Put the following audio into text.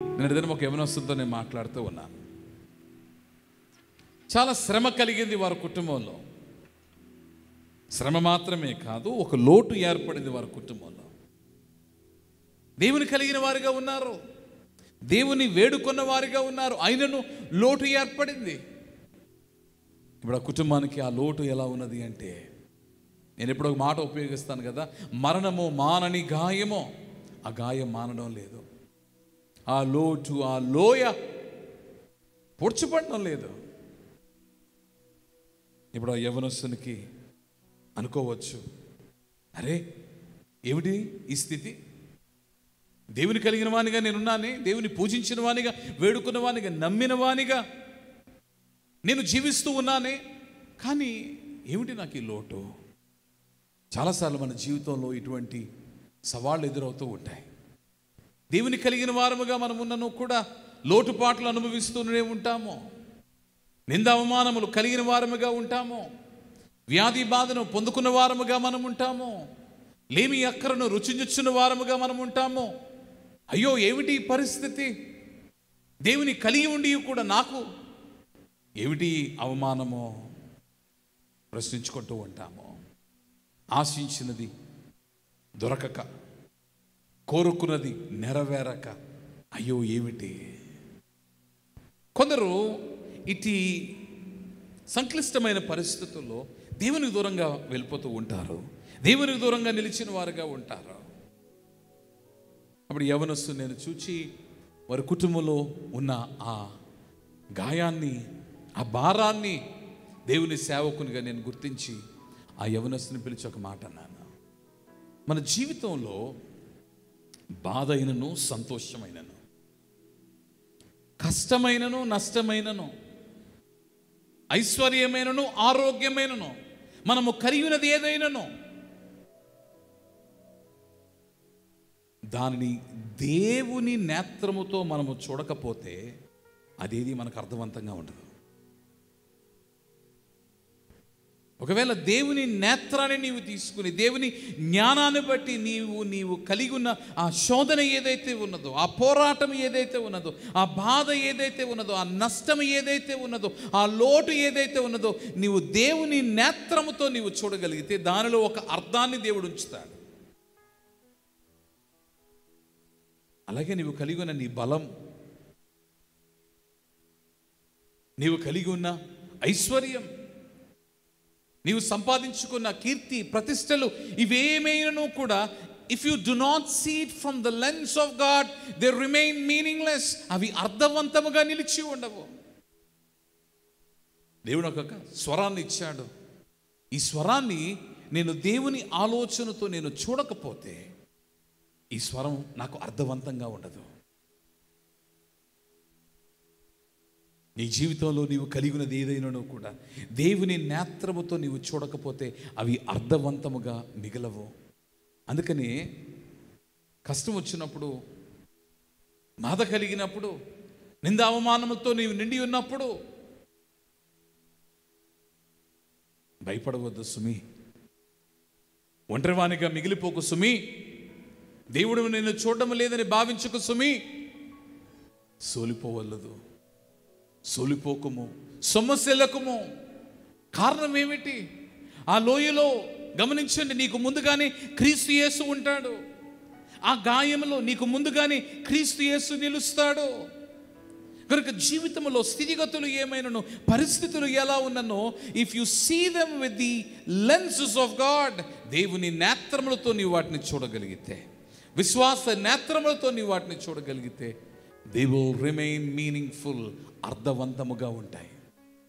నేను ఒక యవనస్తుతో నేను మాట్లాడుతూ ఉన్నాను. చాలా శ్రమ కలిగింది వారి కుటుంబంలో. శ్రమ మాత్రమే కాదు, ఒక లోటు ఏర్పడింది వారి కుటుంబంలో. దేవుని కలిగిన వారిగా ఉన్నారు, దేవుని వేడుకున్న వారిగా ఉన్నారు, అయినను లోటు ఏర్పడింది. ఇప్పుడు ఆ కుటుంబానికి ఆ లోటు ఎలా ఉన్నది అంటే, నేను ఎప్పుడు ఒక మాట ఉపయోగిస్తాను కదా, మరణము మానని గాయమో, ఆ గాయం మానడం లేదు. ఆ లోటు, ఆ లోయ పొడ్చుపడడం లేదు. ఇప్పుడు ఆ యవనస్తునికి అనుకోవచ్చు, అరే ఏమిటి ఈ స్థితి? దేవుని కలిగిన వానిగా నేనున్నానే, దేవుని పూజించిన వానిగా, వేడుకున్న వానిగా, నమ్మిన వానిగా నేను జీవిస్తూ ఉన్నానే, కానీ ఏమిటి నాకు ఈ లోటు? చాలాసార్లు మన జీవితంలో ఇటువంటి సవాళ్ళు ఎదురవుతూ ఉంటాయి. దేవుని కలిగిన వారముగా మనం ఉన్నను కూడా లోటుపాట్లు అనుభవిస్తూనే ఉంటాము. నింద అవమానములు కలిగిన వారముగా ఉంటాము. వ్యాధి బాధను పొందుకున్న వారముగా మనం ఉంటాము. లేమి అక్కరను రుచించుచున్న వారముగా మనం ఉంటాము. అయ్యో ఏమిటి ఈ పరిస్థితి? దేవుని కలిగి ఉండి కూడా నాకు ఏమిటి అవమానమో ప్రశ్నించుకుంటూ ఉంటాము. ఆశించినది దొరకక, కోరుకున్నది నెరవేరక, అయ్యో ఏమిటి? కొందరు ఇటు సంక్లిష్టమైన పరిస్థితుల్లో దేవునికి దూరంగా వెళ్ళిపోతూ ఉంటారు, దేవునికి దూరంగా నిలిచిన వారుగా ఉంటారు. అప్పుడు యవనస్తు నేను చూచి వారి కుటుంబంలో ఉన్న ఆ గాయాన్ని, ఆ భారాన్ని దేవుని సేవకునిగా నేను గుర్తించి ఆ యవనస్తుని పిలిచి ఒక మాట అన్నాను. మన జీవితంలో బాధ అయినను, సంతోషమైనను, కష్టమైనను, నష్టమైనను, ఐశ్వర్యమైనను, ఆరోగ్యమైనను, మనము కలిగినది ఏదైనాను దానిని దేవుని నేత్రముతో మనము చూడకపోతే అదేది మనకు అర్థవంతంగా ఉండదు. ఒకవేళ దేవుని నేత్రాన్ని నీవు తీసుకుని, దేవుని జ్ఞానాన్ని బట్టి నీవు కలిగి ఉన్న ఆ శోధన ఏదైతే ఉన్నదో, ఆ పోరాటం ఏదైతే ఉన్నదో, ఆ బాధ ఏదైతే ఉన్నదో, ఆ నష్టం ఏదైతే ఉన్నదో, ఆ లోటు ఏదైతే ఉన్నదో, నీవు దేవుని నేత్రముతో నీవు చూడగలిగితే దానిలో ఒక అర్థాన్ని దేవుడు ఉంచుతాడు. అలాగే నీవు కలిగి ఉన్న నీ బలం, నీవు కలిగి ఉన్న ఐశ్వర్యం, నీవు సంపాదించుకున్న కీర్తి, ప్రతిష్టలు, ఇవేమైనను కూడా if you do not see it from the lens of God, they remain meaningless. అవి అర్థవంతముగా నిలిచి ఉండవు. దేవుడు ఒక స్వరాన్ని ఇచ్చాడు. ఈ స్వరాన్ని నేను దేవుని ఆలోచనతో నేను చూడకపోతే ఈ స్వరం నాకు అర్థవంతంగా ఉండదు. నీ జీవితంలో నీవు కలిగినది ఏదైనానో కూడా దేవుని నేత్రముతో నీవు చూడకపోతే అవి అర్థవంతముగా మిగలవు. అందుకని కష్టం వచ్చినప్పుడు, బాధ కలిగినప్పుడు, నింద అవమానముతో నీవు నిండి ఉన్నప్పుడు భయపడవద్దు సుమి, ఒంటరివానిగా మిగిలిపోకు సుమి, దేవుడు నిన్ను చూడడం లేదని భావించుకు సుమి, సోలిపోవలదు, సోలిపోకము, సమస్యలకుము. కారణం ఏమిటి? ఆ లోయలో గమనించండి, నీకు ముందుగానే క్రీస్తు యేసు ఉంటాడు. ఆ గాయంలో నీకు ముందుగానే క్రీస్తు యేసు నిలుస్తాడు. కనుక జీవితంలో స్థితిగతులు ఏమైనాను, పరిస్థితులు ఎలా ఉన్ననో, if you see them with the lenses of God, దేవుని నేత్రములతో నీవు వాటిని చూడగలిగితే, విశ్వాస నేత్రములతో నీవు వాటిని చూడగలిగితే, దే విల్ రిమైన్ మీనింగ్ఫుల్, అర్థవంతముగా ఉంటాయి.